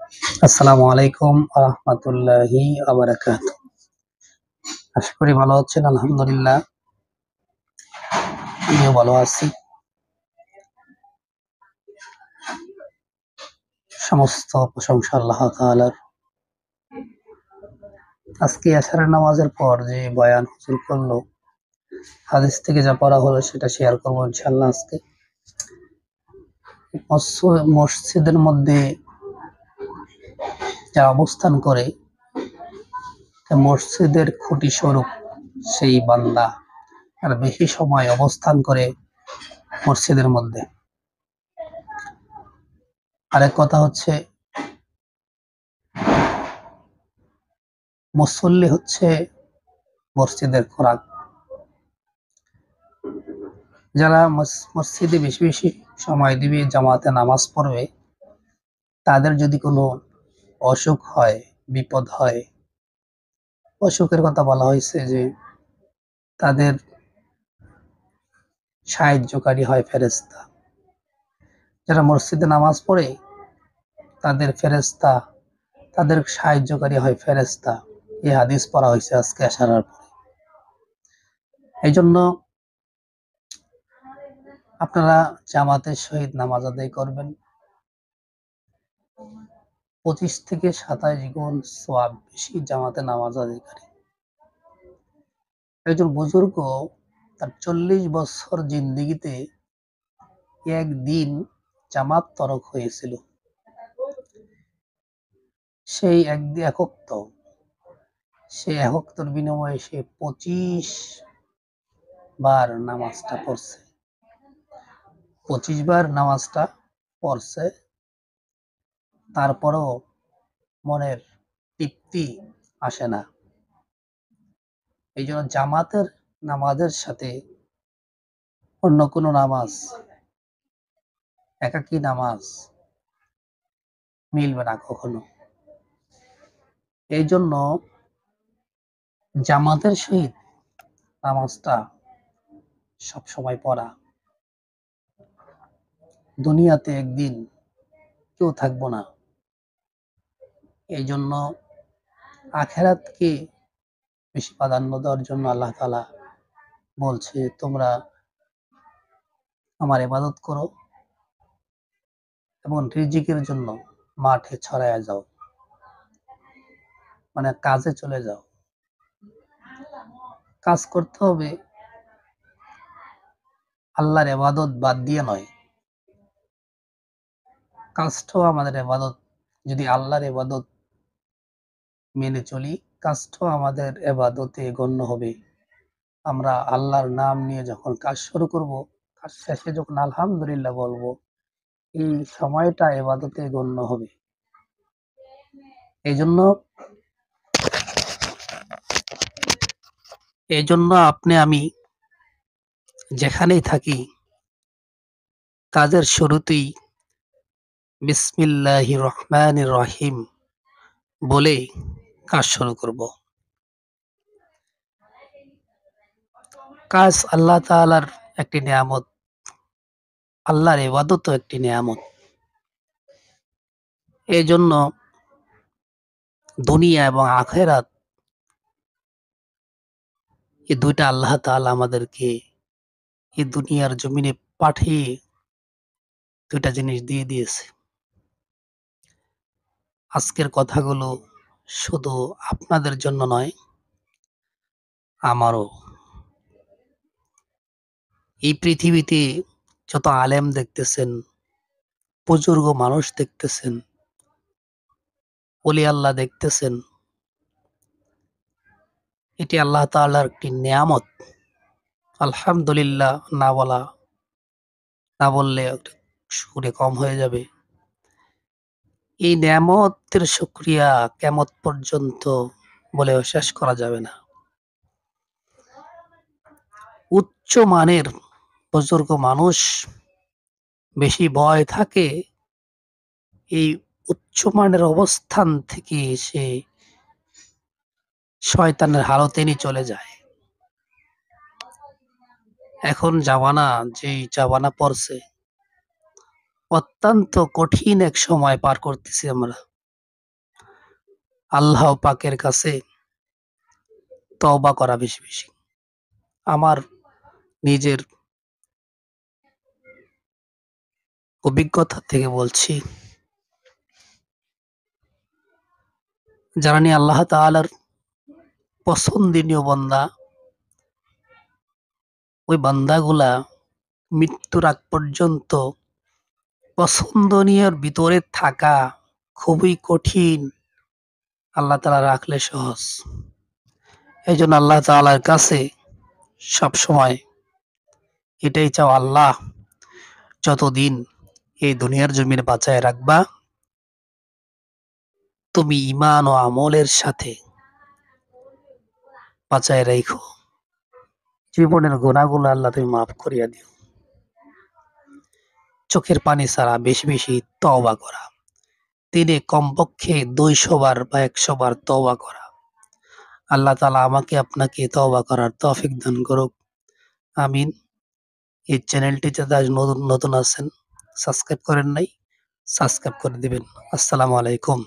আসসালামু আলাইকুম রহমতুল্লাহি আবরাকাত। আশা করি ভালো আছেন। আলহামদুলিল্লাহ, আমিও ভালো আছি। সমস্ত প্রশংসা আল্লাহ তাআলার। আজকে আসরের নামাজের পর যে বয়ান হুজুর করলো, হাদিস থেকে যা পড়া হলো সেটা শেয়ার করবো ইনশাআল্লাহ। আজকে মসজিদের মধ্যে যারা অবস্থান করে, মসজিদের খুঁটি স্বরূপ সেই বান্দা আর বেশি সময় অবস্থান করে মসজিদের মধ্যে। আরেক কথা হচ্ছে, মুসল্লি হচ্ছে মসজিদের খোরাক। যারা মসজিদে বেশি বেশি সময় দিবে, জামাতে নামাজ পড়বে, তাদের যদি কোনো অসুখ হয়, বিপদ হয়, অসুখের কথা বলা হয়েছে যে তাদের সাহায্যকারী হয় ফেরেশতা। যারা মসজিদে নামাজ পড়ে তাদের ফেরেশতা, তাদের সাহায্যকারী হয় ফেরেশতা। এই হাদিস পড়া হয়েছে আজকে আসার পরে। এই জন্য আপনারা জামাতের সহিত নামাজ আদায় করবেন। 25 থেকে 27 গুণ সওয়াব বেশি জামাতে নামাজ আদায়কারী। একজন বুজুর্গ তার 40 বছর জিন্দেগিতে একদিন জামাত তরক হয়েছিল। সেই একদিন সে একক্তর বিনিময়ে সে 25 বার নামাজটা পড়ছে। 25 বার নামাজটা পড়ছে, তারপরও মনের তৃপ্তি আসে না। এই জন্য জামাতের নামাজের সাথে অন্য কোনো নামাজ, একাকী নামাজ মিলবে না কখনো। এই জন্য জামাতের সহিত নামাজটা সবসময় পড়া। দুনিয়াতে একদিন কেউ থাকবো না, এই জন্য আখেরাতকে বেশি প্রাধান্য দেওয়ার জন্য আল্লাহ তাআলা বলছে, তোমরা আমার ইবাদত করো এবং রিজিকের জন্য মাঠে ছড়ায়া যাও, মানে কাজে চলে যাও। কাজ করতে হবে আল্লাহর ইবাদত বাদ দিয়ে নয়। কাজটাও আমাদের ইবাদত। যদি আল্লাহর ইবাদত মেনে চলি, কাজটাও আমাদের ইবাদতে গণ্য হবে। আমরা আল্লাহর নাম নিয়ে যখন কাজ শুরু করব, কাজ শেষে যখন আলহামদুলিল্লাহ বলবো, এই সময়টা ইবাদতে গণ্য হবে। এই জন্য আপনি আমি যেখানেই থাকি, কাজের শুরুতেই বিসমিল্লাহির রহমানির রহিম বলে কাজ শুরু করব। কাজ আল্লাহ তাআলার একটি নিয়ামত, আল্লাহর ইবাদতও একটি নিয়ামত। এই জন্য দুনিয়া এবং আখেরাত, এই দুইটা আল্লাহ তাআলা আমাদেরকে এই দুনিয়ার জমিনে পাঠিয়ে দুইটা জিনিস দিয়ে দিয়েছে। আজকের কথাগুলো শুধু আপনাদের জন্য নয়, আমারও। এই পৃথিবীতে যত আলেম দেখতেছেন, বুজুর্গ মানুষ দেখতেছেন, ওলি আল্লাহ দেখতেছেন, এটি আল্লাহ তাআলার একটি নিয়ামত। আলহামদুলিল্লাহ না বললে শুকরিয়া কম হয়ে যাবে। এই নিয়ামতের শুকরিয়া কিয়ামত পর্যন্ত বলেও শেষ করা যাবে না। উচ্চ মানের বুজুর্গ মানুষ বেশি ভয় থাকে এই উচ্চমানের অবস্থান থেকে সে শয়তানের হালতেনি চলে যায়। এখন যেই জামানা পড়ছে, অত্যন্ত কঠিন এক সময় পার করতেছি আমরা। আল্লাহ পাকের কাছে তওবা করা বেশি বেশি। আমার নিজের অভিজ্ঞতা থেকে বলছি, যারা নিয়ে আল্লাহ তাআলার পছন্দনীয় বান্দা, ওই বান্দাগুলা মৃত্যুর আগ পর্যন্ত পছন্দনীয়র ভিতরে থাকা খুবই কঠিন, আল্লাহ তাআলা রাখলে সহজ। এইজন্য আল্লাহ তাআলার কাছে সবসময় এটাই চাও, আল্লাহ যতদিন এই দুনিয়ার জমিনে বাঁচায় রাখবা, তুমি ঈমান ও আমলের সাথে বাঁচায় রাইখো। জীবনের গুনাহগুলো আল্লাহ তুমি মাফ করিয়া দিও। চোখের পানি ছাড়া বেশি বেশি তওবা করা। দিনে কমপক্ষে 200 বার বা 100 বার তওবা করা। আল্লাহ তাআলা আমাকে আপনাকে তওবা করার তৌফিক দান করুক। আমিন। এই চ্যানেলটিতে যারা নতুন আছেন, সাবস্ক্রাইব করেন নাই, সাবস্ক্রাইব করে দিবেন। আসসালামু আলাইকুম।